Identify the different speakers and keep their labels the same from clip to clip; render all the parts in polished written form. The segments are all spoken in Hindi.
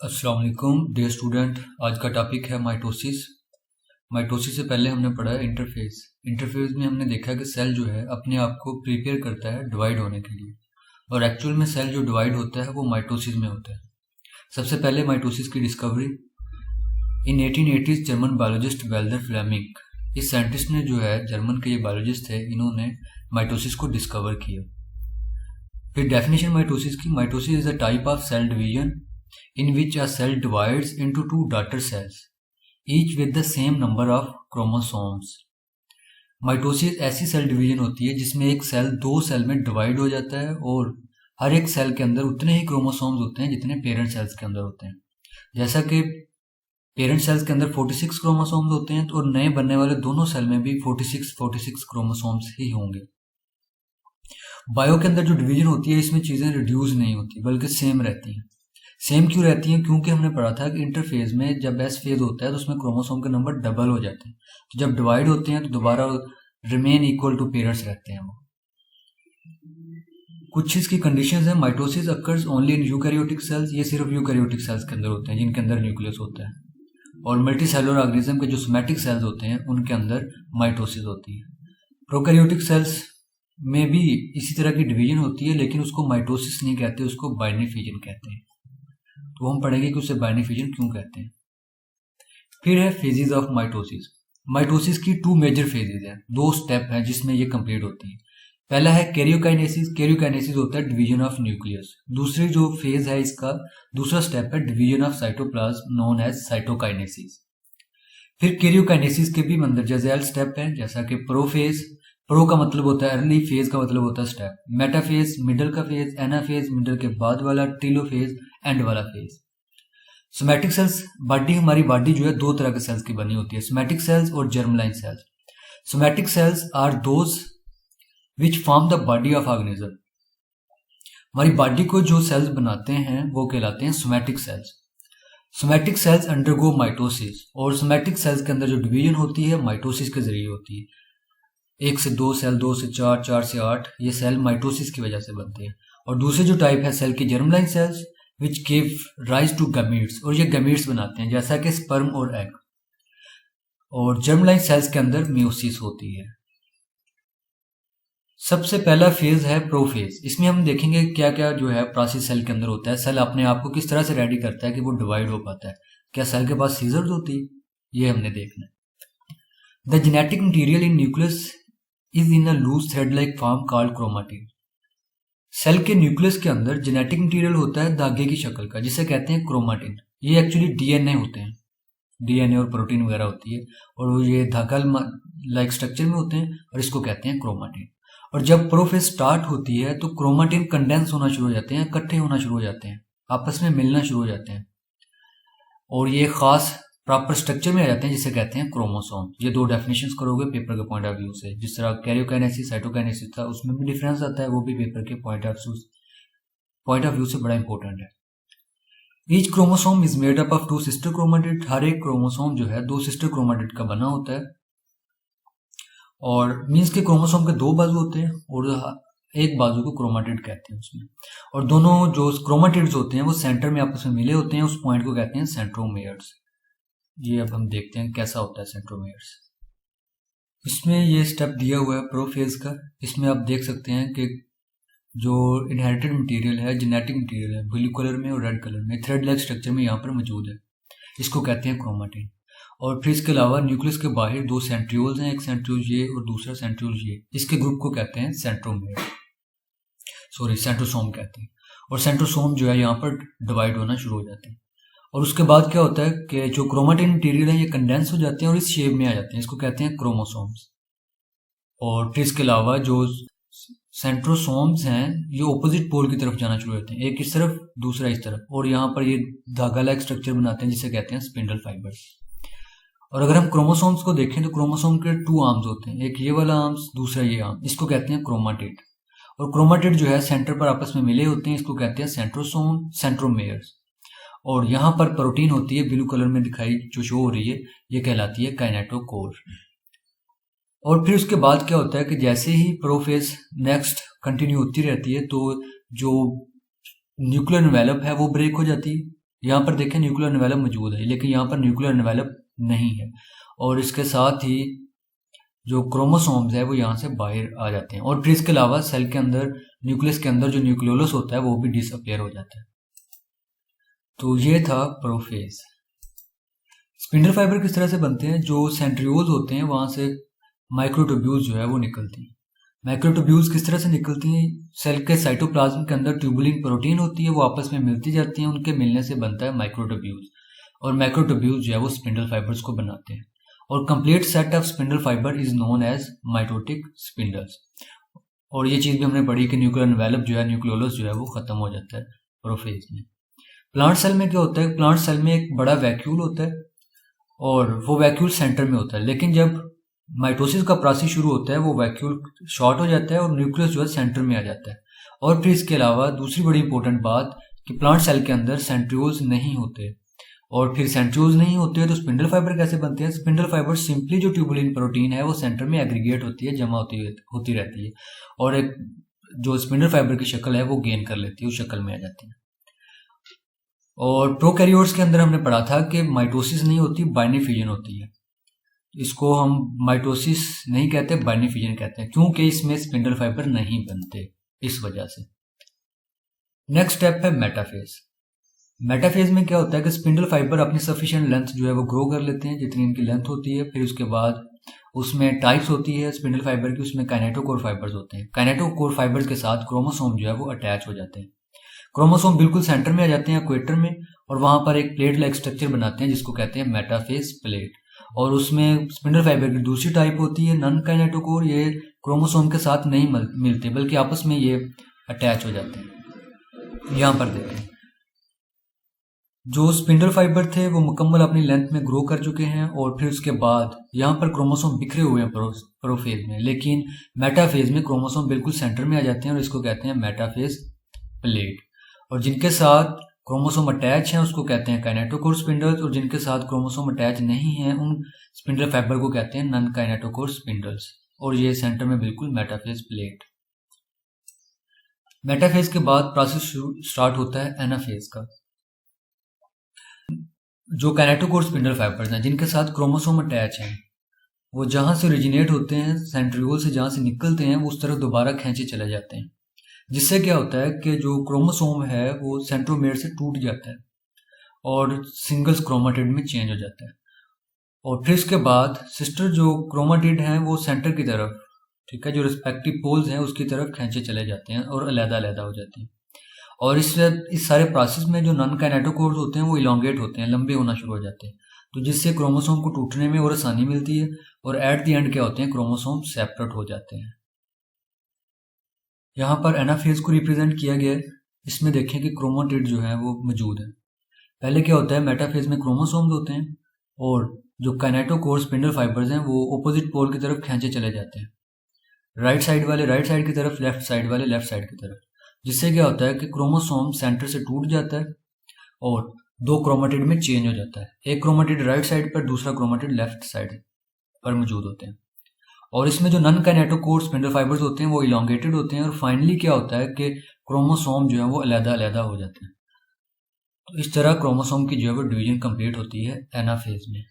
Speaker 1: अस्सलाम वालेकुम डियर स्टूडेंट। आज का टॉपिक है माइटोसिस। माइटोसिस से पहले हमने पढ़ा है इंटरफेज। इंटरफेज में हमने देखा कि सेल जो है अपने आप को प्रिपेयर करता है डिवाइड होने के लिए, और एक्चुअल में सेल जो डिवाइड होता है वो माइटोसिस में होता है। सबसे पहले माइटोसिस की discovery in 1880s German biologist Walther Flemming, इस साइंटिस्ट ने जो है, जर्मन के ये बायोलॉजिस्ट थे, इन्होंने माइटोसिस को डिस्कवर किया। फिर डेफिनेशन माइटोसिस की, mitosis is a type of cell division in which a cell divides into two daughter cells, each with the same number of chromosomes. Mitosis ऐसी सेल डिवीजन होती है जिसमें एक सेल दो सेल में डिवाइड हो जाता है और हर एक सेल के अंदर उतने ही क्रोमोसोम्स होते हैं जितने पेरेंट सेल्स के अंदर होते हैं। जैसा कि पेरेंट सेल्स के अंदर 46 क्रोमोसोम्स होते हैं, तो और नए बनने वाले दोनों सेल में भी 46 क्रोमोसोम्स ही होंगे। बायो के अंदर जो डिवीजन होती है इसमें चीज़ें रिड्यूस नहीं होती बल्कि सेम रहती हैं। सेम क्यों रहती हैं? क्योंकि हमने पढ़ा था कि इंटरफेज में जब एस फेज होता है तो उसमें क्रोमोसोम के नंबर डबल हो जाते हैं, तो जब डिवाइड होते हैं तो दोबारा रिमेन इक्वल टू पेरेंट्स रहते हैं वो। कुछ इसकी कंडीशंस हैं। Mitosis occurs only in eukaryotic cells, ये सिर्फ यूकैरियोटिक सेल्स के अंदर होते हैं जिनके अंदर न्यूक्लियस होता है, और मल्टीसेलुलर ऑर्गेनिज्म के जो सोमैटिक सेल्स होते हैं उनके अंदर माइटोसिस होती है। प्रोकैरियोटिक सेल्स में भी इसी तरह की डिवीजन होती है, लेकिन उसको माइटोसिस नहीं कहते, उसको बाइनरी फिजन कहते हैं। तो हम पढ़ेंगे कि उसे बाइनरी फिजन क्यों कहते हैं। फिर है फेजेस ऑफ माइटोसिस। माइटोसिस की टू मेजर फेजेस हैं, दो स्टेप हैं जिसमें ये कंप्लीट होती है। पहला है कैरियोकाइनेसिस। कैरियोकाइनेसिस होता है डिवीजन ऑफ न्यूक्लियस। दूसरी जो फेज है इसका दूसरा स्टेप है division of cytoplasm known as cytokinesis. फिर कैरियोकाइनेसिस के भी मंदरजा झैल स्टेप है, जैसा कि प्रोफेज। प्रो का मतलब होता है अर्ली, फेज का मतलब होता है स्टेप। मेटाफेज मिडल का फेज, एनाफेज मिडल के बाद वाला, टीलोफेज एंड वाला फेज। सोमैटिक सेल्स, हमारी बॉडी जो है दो तरह के सेल्स की बनी होती है, सोमैटिक सेल्स और germline cells. Somatic cells are those which form the body of organism. हमारी बॉडी को जो सेल्स बनाते हैं वो कहलाते हैं somatic cells. Somatic cells undergo mitosis, और सोमैटिक सेल्स के अंदर जो डिवीजन होती है माइटोसिस के जरिए होती है। 1 से 2 सेल, 2 से 4, 4 से 8, ये सेल माइटोसिस की वजह से बनते हैं। और दूसरे जो टाइप है सेल की, germline cells which give rise to gametes, और ये गमीट्स बनाते हैं जैसा कि स्पर्म और एग। और जर्मलाइन सेल्स के अंदर मियोसिस होती है। सबसे पहला फेज है प्रोफेज। इसमें हम देखेंगे क्या क्या जो है प्रोसेस सेल के अंदर होता है, सेल अपने आप को किस तरह से रेडी करता है कि वो डिवाइड हो पाता है। क्या सेल के पास सीजर्स होती है? ये हमने देखना है। The genetic material in nucleus is in a loose thread like form called chromatin. Cell के न्यूक्लियस के अंदर जेनेटिक मटीरियल होता है धागे की शक्ल का, जिसे कहते हैं क्रोमाटिन। ये एक्चुअली डीएनए होते हैं, डीएनए और प्रोटीन वगैरह होती है, और ये धागा लाइक स्ट्रक्चर में होते हैं, और इसको कहते हैं क्रोमाटिन। और जब प्रोफेज स्टार्ट होती है तो क्रोमाटिन कंडेंस होना शुरू हो जाते हैं, इकट्ठे होना शुरू हो जाते हैं, आपस में मिलना शुरू हो जाते हैं, और ये खास प्रॉपर स्ट्रक्चर में आ जाते हैं जिसे कहते हैं क्रोमोसोम। ये दो डेफिनेशंस करोगे पेपर के पॉइंट ऑफ व्यू से, जिस तरह कैरियोकाइनेसिस साइटोकाइनेसिस था उसमें भी डिफरेंस आता है, वो भी पेपर के पॉइंट ऑफ व्यू से बड़ा इंपॉर्टेंट है। Each chromosome is made up of 2 sister chromatid. हर एक क्रोमोसोम जो है 2 सिस्टर क्रोमाटिड का बना होता है, और मीन्स के क्रोमोसोम के 2 बाजू होते हैं और एक बाजू को क्रोमाटिड कहते हैं उसमें, और दोनों जो क्रोमाटिड्स होते हैं वो सेंटर में आपस में मिले होते हैं, उस पॉइंट को कहते हैं सेंट्रोमेयर्स। ये अब हम देखते हैं कैसा होता है सेंट्रोमेयर्स। इसमें ये स्टेप दिया हुआ है प्रोफेज का। इसमें आप देख सकते हैं कि जो इनहेरिटेड मटेरियल है, जेनेटिक मटेरियल है, ब्लू कलर में और रेड कलर में थ्रेड लाइक स्ट्रक्चर में यहाँ पर मौजूद है, इसको कहते हैं क्रोमाटिन। और फिर इसके अलावा न्यूक्लियस के बाहर 2 सेंट्रियोल्स हैं, एक सेंट्रियोल ये और दूसरा सेंट्रियोल ये। इसके ग्रुप को कहते हैं सेंट्रोसोम कहते हैं। और सेंट्रोसोम जो है यहाँ पर डिवाइड होना शुरू हो जाते हैं, और उसके बाद क्या होता है कि जो क्रोमाटिन मटेरियल है ये कंडेंस हो जाते हैं और इस शेप में आ जाते हैं, इसको कहते हैं क्रोमोसोम्स। और फिर इसके अलावा जो सेंट्रोसोम्स हैं ये ऑपोजिट पोल की तरफ जाना शुरू हो जाते हैं, एक इस तरफ दूसरा इस तरफ, और यहाँ पर ये धागा लाइक स्ट्रक्चर बनाते हैं जिसे कहते हैं स्पिंडल फाइबर्स। और अगर हम क्रोमोसोम्स को देखें तो क्रोमोसोम के 2 आर्म्स होते हैं, एक ये वाला आर्म्स, दूसरा ये आर्म, इसको कहते हैं क्रोमाटिड। और क्रोमाटिड जो है सेंटर पर आपस में मिले होते हैं, इसको कहते हैं सेंट्रोसोम, सेंट्रोमेयर्स। और यहाँ पर प्रोटीन होती है ब्लू कलर में दिखाई जो शो हो रही है, ये कहलाती है काइनेटोकोर। और फिर उसके बाद क्या होता है कि जैसे ही प्रोफेज नेक्स्ट कंटिन्यू होती रहती है तो जो न्यूक्लियर एनवेलप है वो ब्रेक हो जाती है, यहाँ पर देखें न्यूक्लियर एनवेलप मौजूद है, लेकिन यहाँ पर न्यूक्लियर एनवेलप नहीं है, और इसके साथ ही जो क्रोमोसोम्स है वो यहाँ से बाहर आ जाते हैं। और फिर इसके अलावा सेल के अंदर, न्यूक्लियस के अंदर जो न्यूक्लियोलस होता है वो भी डिसअपियर हो जाता है। तो ये था प्रोफेज। स्पिंडल फाइबर किस तरह से बनते हैं? जो सेंट्रियोल्स होते हैं वहां से माइक्रोट्यूब्यूल्स जो है वो निकलती हैं। माइक्रोट्यूब्यूल्स किस तरह से निकलती हैं? सेल के साइटोप्लाज्म के अंदर ट्यूबुलिन प्रोटीन होती है, वो आपस में मिलती जाती हैं, उनके मिलने से बनता है माइक्रोट्यूब्यूल्स, और माइक्रोट्यूब्यूल्स जो है वो स्पिंडल फाइबर्स को बनाते हैं। और complete set of spindle fibre is known as mitotic spindles. और ये चीज भी हमने पढ़ी कि न्यूक्लियर एनवेलप जो है, न्यूक्लियोलस जो है वो खत्म हो जाता है प्रोफेज में। प्लांट सेल में क्या होता है? प्लांट सेल में एक बड़ा वैक्यूल होता है और वो वैक्यूल सेंटर में होता है, लेकिन जब माइटोसिस का प्रोसेस शुरू होता है वो वैक्यूल शॉर्ट हो जाता है और न्यूक्लियस जो है सेंटर में आ जाता है। और फिर इसके अलावा दूसरी बड़ी इंपॉर्टेंट बात कि प्लांट सेल के अंदर सेंट्रियोल्स नहीं होते, और फिर सेंट्रियोल्स नहीं होते हैं तो स्पिंडल फाइबर कैसे बनते हैं? स्पिंडल फाइबर सिंपली जो ट्यूबुलिन प्रोटीन है वो सेंटर में एग्रीगेट होती है, जमा होती रहती है, और एक जो स्पिंडल फाइबर की शक्ल है वो गेन कर लेती है, उस शक्ल में आ जाती है। और प्रोकैरियोट्स के अंदर हमने पढ़ा था कि माइटोसिस नहीं होती, बाइनरी फिजन होती है। इसको हम माइटोसिस नहीं कहते, बाइनरी फिजन कहते हैं, क्योंकि इसमें स्पिंडल फाइबर नहीं बनते, इस वजह से। नेक्स्ट स्टेप है मेटाफेज। मेटाफेज में क्या होता है कि स्पिंडल फाइबर अपनी सफिशिएंट लेंथ जो है वो ग्रो कर लेते हैं, जितनी इनकी लेंथ होती है। फिर उसके बाद उसमें टाइप्स होती है स्पिंडल फाइबर की, उसमें काइनेटोकोर फाइबर्स होते हैं। काइनेटोकोर फाइबर्स के साथ क्रोमोसोम जो है वो अटैच हो जाते हैं। क्रोमोसोम बिल्कुल सेंटर में आ जाते हैं, इक्वेटर में, और वहां पर एक प्लेट लाइक स्ट्रक्चर बनाते हैं जिसको कहते हैं मेटाफेज प्लेट। और उसमें स्पिंडल फाइबर की दूसरी टाइप होती है नॉन काइनेटोकोर, ये क्रोमोसोम के साथ नहीं मिलते बल्कि आपस में ये अटैच हो जाते हैं। यहां पर देखें, जो स्पिंडल फाइबर थे वो मुकम्मल अपनी लेंथ में ग्रो कर चुके हैं, और फिर उसके बाद यहाँ पर क्रोमोसोम बिखरे हुए हैं प्रोफेज में, लेकिन मेटाफेज में क्रोमोसोम बिल्कुल सेंटर में आ जाते हैं और इसको कहते हैं मेटाफेज प्लेट। और जिनके साथ क्रोमोसोम अटैच हैं उसको कहते हैं काइनेटोकोर स्पिंडल्स, और जिनके साथ क्रोमोसोम अटैच नहीं है उन स्पिंडल फाइबर को कहते हैं नॉन काइनेटोकोर स्पिंडल्स। और ये सेंटर में बिल्कुल मेटाफेज प्लेट। मेटाफेज के बाद प्रोसेस स्टार्ट होता है एनाफेज का। जो काइनेटोकोर स्पिंडल फाइबर्स हैं जिनके साथ क्रोमोसोम अटैच हैं, वो जहां से ओरिजिनेट होते हैं, सेंट्रियोल से जहां से निकलते हैं, वो उस तरफ दोबारा खींचे चले जाते हैं, जिससे क्या होता है कि जो क्रोमोसोम है वो सेंट्रोमेयर से टूट जाता है और सिंगल्स क्रोमाटिड में चेंज हो जाता है। और फिर इसके बाद सिस्टर जो क्रोमाटिड हैं वो सेंटर की तरफ, ठीक है, जो रिस्पेक्टिव पोल्स हैं उसकी तरफ खींचे चले जाते हैं और अलग-अलग हो जाते हैं। और इस सारे प्रोसेस में जो नॉन काइनेटोकोर्स होते हैं वो इलोंगेट होते हैं, लंबे होना शुरू हो जाते हैं, तो जिससे क्रोमोसोम को टूटने में और आसानी मिलती है, और एट द एंड क्या होते हैं, क्रोमोसोम सेपरेट हो जाते हैं। यहाँ पर एनाफेज को रिप्रेजेंट किया गया है। इसमें देखें कि क्रोमाटिड जो है वो मौजूद है। पहले क्या होता है, मेटाफेज में क्रोमोसोम्स होते हैं और जो काइनेटोकोर स्पिंडल फाइबर्स हैं वो ऑपोजिट पोल की तरफ खींचे चले जाते हैं, राइट साइड वाले राइट साइड की तरफ, लेफ्ट साइड वाले लेफ्ट साइड की तरफ, जिससे क्या होता है कि क्रोमोसोम सेंटर से टूट जाता है और दो क्रोमाटिड में चेंज हो जाता है। एक क्रोमाटिड राइट साइड पर, दूसरा क्रोमाटिड लेफ्ट साइड पर मौजूद होते हैं। और इसमें जो नॉन काइनेटोकोर स्पिंडल फाइबर्स होते हैं वो इलोंगेटेड होते हैं, और फाइनली क्या होता है कि क्रोमोसोम जो है वो अलग-अलग हो जाते हैं। तो इस तरह क्रोमोसोम की जो है वो डिवीजन कंप्लीट होती है एनाफेज में।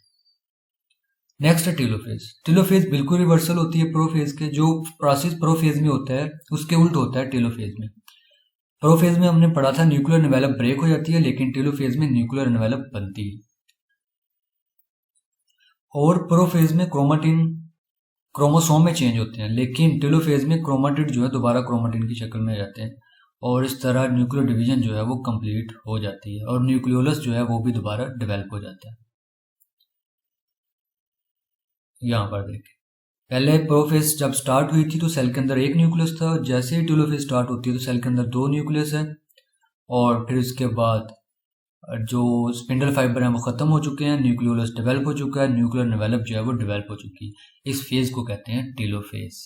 Speaker 1: नेक्स्ट है टेलोफेज। टेलोफेज बिल्कुल रिवर्सल होती है प्रोफेज के। जो प्रोसेस प्रोफेज में होता है उसके उल्ट होता है टेलोफेज में। प्रोफेज में हमने पढ़ा था न्यूक्लियर एनवेलप ब्रेक हो जाती है, लेकिन टेलोफेज में न्यूक्लियर एनवेलप बनती है। और प्रोफेज में क्रोमाटिन क्रोमोसोम में चेंज होते हैं, लेकिन टेलोफेज में क्रोमाटिड जो है दोबारा क्रोमाटिन की शक्ल में आ जाते हैं, और इस तरह न्यूक्लियर डिवीजन जो है वो कंप्लीट हो जाती है और न्यूक्लियोलस जो है वो भी दोबारा डेवलप हो जाता है। यहाँ पर देखें, पहले प्रोफेज जब स्टार्ट हुई थी तो सेल के अंदर एक न्यूक्लियस था, जैसे ही टेलोफेज स्टार्ट होती है तो सेल के अंदर दो न्यूक्लियस है, और फिर इसके बाद जो स्पिंडल फाइबर हैं वो खत्म हो चुके हैं, न्यूक्लियोलस डेवलप हो चुका है, न्यूक्लियर एनवेलप जो है वो डेवलप हो चुकी है। इस फेज को कहते हैं टेलोफेज।